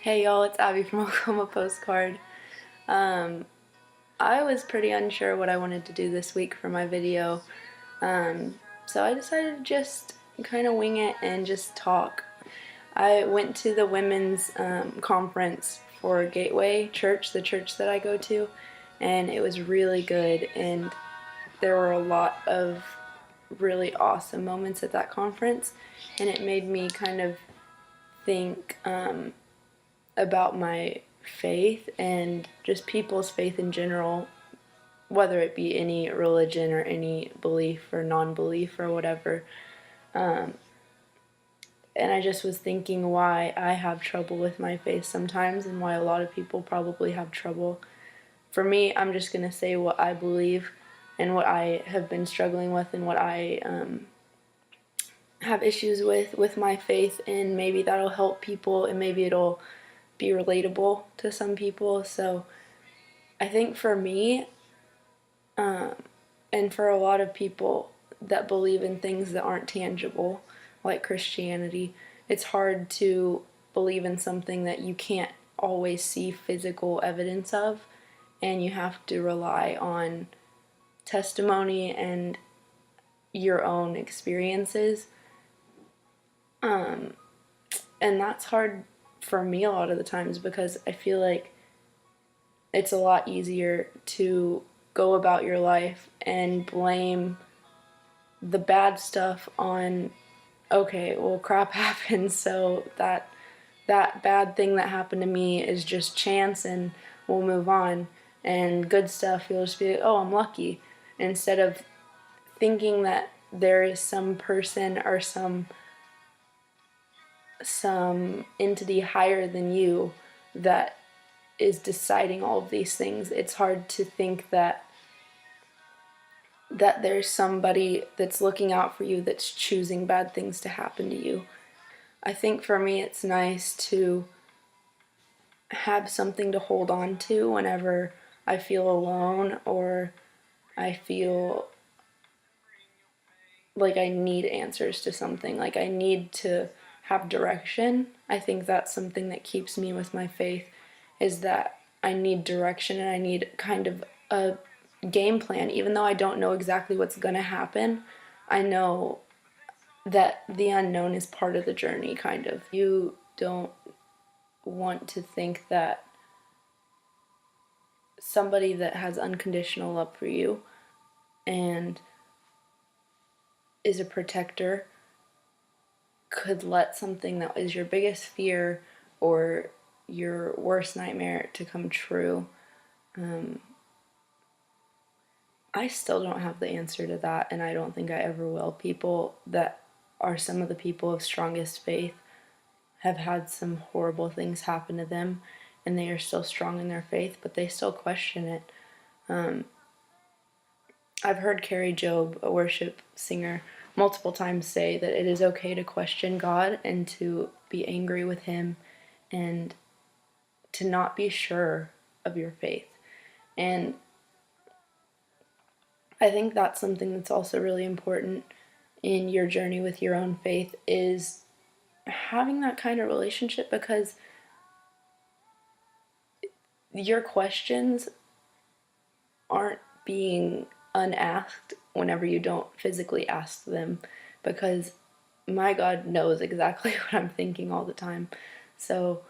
Hey y'all, it's Abby from Oklahoma Postcard. I was pretty unsure what I wanted to do this week for my video, so I decided to just kind of wing it and just talk. I went to the women's conference for Gateway Church, the church that I go to, and it was really good, and there were a lot of really awesome moments at that conference, and it made me kind of think about my faith and just people's faith in general, whether it be any religion or any belief or non-belief or whatever. And I just was thinking why I have trouble with my faith sometimes and why a lot of people probably have trouble. For me, I'm just going to say what I believe and what I have been struggling with and what I have issues with my faith, and maybe that'll help people and maybe it'll be relatable to some people. So I think for me, and for a lot of people that believe in things that aren't tangible, like Christianity, it's hard to believe in something that you can't always see physical evidence of, and you have to rely on testimony and your own experiences. And that's hard for me a lot of the times because I feel like it's a lot easier to go about your life and blame the bad stuff on, okay, well, crap happens, so that bad thing that happened to me is just chance and we'll move on. And good stuff, you'll just be like, oh, I'm lucky. Instead of thinking that there is some person or some entity higher than you that is deciding all of these things. It's hard to think that there's somebody that's looking out for you that's choosing bad things to happen to you. I think for me it's nice to have something to hold on to whenever I feel alone or I feel like I need answers to something, like I need to have direction. I think that's something that keeps me with my faith, is that I need direction and I need kind of a game plan. Even though I don't know exactly what's going to happen, I know that the unknown is part of the journey, kind of. You don't want to think that somebody that has unconditional love for you and is a protector could let something that is your biggest fear or your worst nightmare to come true. I still don't have the answer to that, and I don't think I ever will. People that are some of the people of strongest faith have had some horrible things happen to them, and they are still strong in their faith, but they still question it. I've heard Carrie Job, a worship singer, multiple times say that it is okay to question God and to be angry with Him and to not be sure of your faith. And I think that's something that's also really important in your journey with your own faith, is having that kind of relationship, because your questions aren't being unasked whenever you don't physically ask them, because my God knows exactly what I'm thinking all the time. So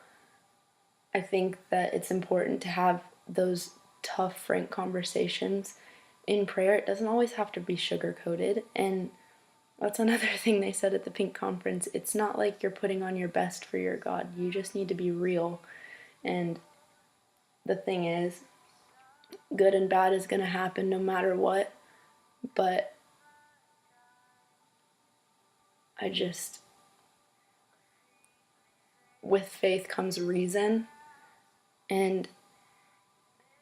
I think that it's important to have those tough, frank conversations in prayer. It doesn't always have to be sugar-coated, and that's another thing they said at the Pink Conference. It's not like you're putting on your best for your God. You just need to be real. And the thing is, good and bad is going to happen no matter what, but with faith comes reason, and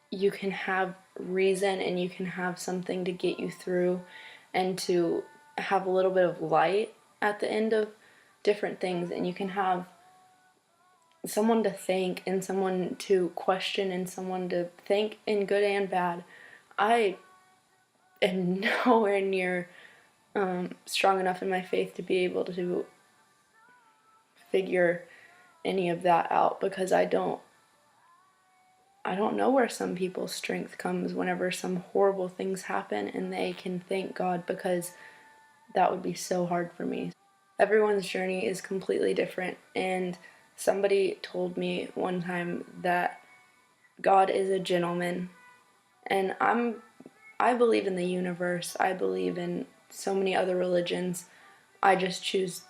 you can have reason and you can have something to get you through and to have a little bit of light at the end of different things, and you can have someone to thank and someone to question and someone to thank in good and bad. I am nowhere near strong enough in my faith to be able to figure any of that out, because I don't know where some people's strength comes whenever some horrible things happen and they can thank God, because that would be so hard for me. Everyone's journey is completely different, and somebody told me one time that God is a gentleman, and I believe in the universe. I believe in so many other religions. I choose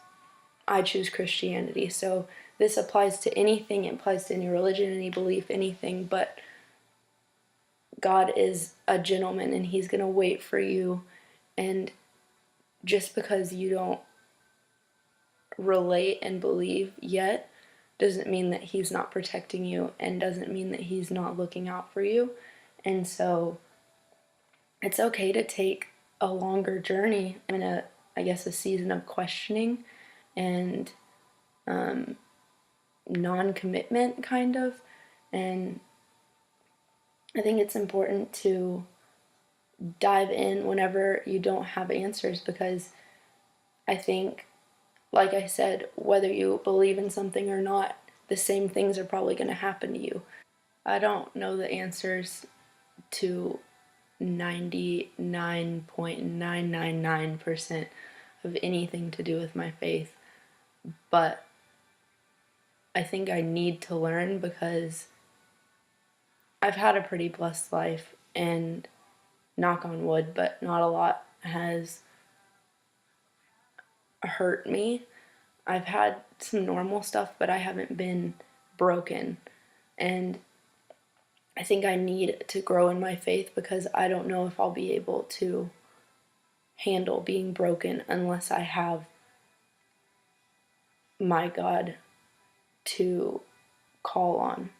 Christianity. So this applies to anything. It applies to any religion, any belief, anything. But God is a gentleman, and he's going to wait for you. And just because you don't relate and believe yet doesn't mean that he's not protecting you, and doesn't mean that he's not looking out for you. And so it's okay to take a longer journey. I'm in a season of questioning and non-commitment, kind of. And I think it's important to dive in whenever you don't have answers, because I think, like I said, whether you believe in something or not, the same things are probably going to happen to you. I don't know the answers to 99.999% of anything to do with my faith, but I think I need to learn, because I've had a pretty blessed life, and knock on wood, but not a lot has hurt me. I've had some normal stuff, but I haven't been broken. And I think I need to grow in my faith, because I don't know if I'll be able to handle being broken unless I have my God to call on.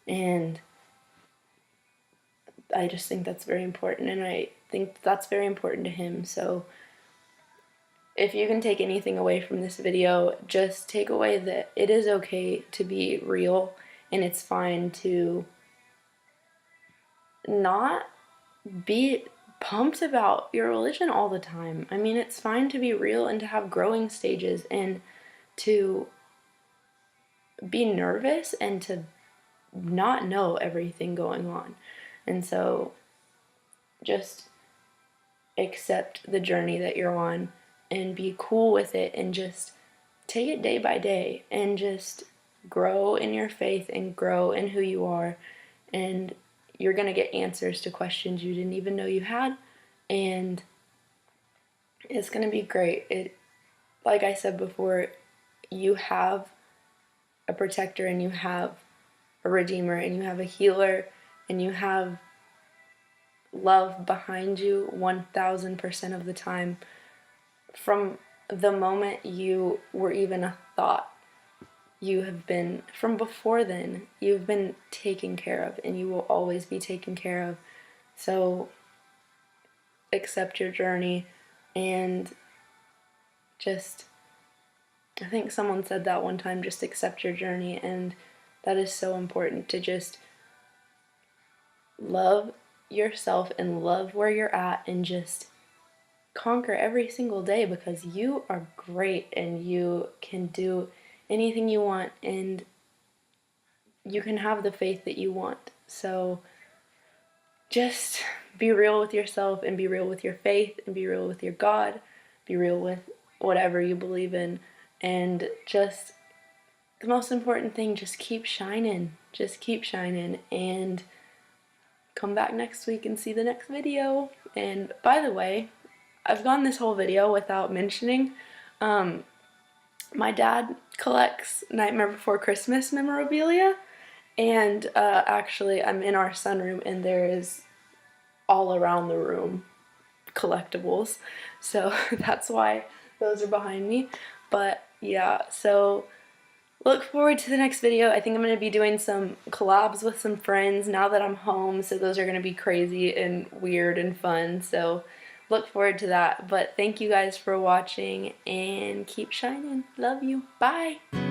And I just think that's very important, and I think that's very important to him. So if you can take anything away from this video, just take away that it is okay to be real, and it's fine to not be pumped about your religion all the time. I mean, it's fine to be real and to have growing stages, and to be nervous, and to not know everything going on. And so just accept the journey that you're on and be cool with it, and just take it day by day, and just grow in your faith and grow in who you are. And you're going to get answers to questions you didn't even know you had, and it's going to be great. Like I said before, you have a protector, and you have a redeemer, and you have a healer, and you have love behind you 1000% of the time. From the moment you were even a thought, you have been, from before then, you've been taken care of, and you will always be taken care of. So accept your journey, and just, I think someone said that one time, just accept your journey. And that is so important, to just love yourself and love where you're at, and just conquer every single day, because you are great, and you can do anything you want, and you can have the faith that you want. So just be real with yourself, and be real with your faith, and be real with your God, be real with whatever you believe in. And just, the most important thing, just keep shining. Just keep shining, and come back next week and see the next video. And by the way, I've gone this whole video without mentioning, my dad collects Nightmare Before Christmas memorabilia, and actually I'm in our sunroom, and there is all around the room collectibles, so that's why those are behind me. But yeah, so look forward to the next video. I think I'm going to be doing some collabs with some friends now that I'm home, so those are going to be crazy and weird and fun, so look forward to that. But thank you guys for watching, and keep shining. Love you. Bye!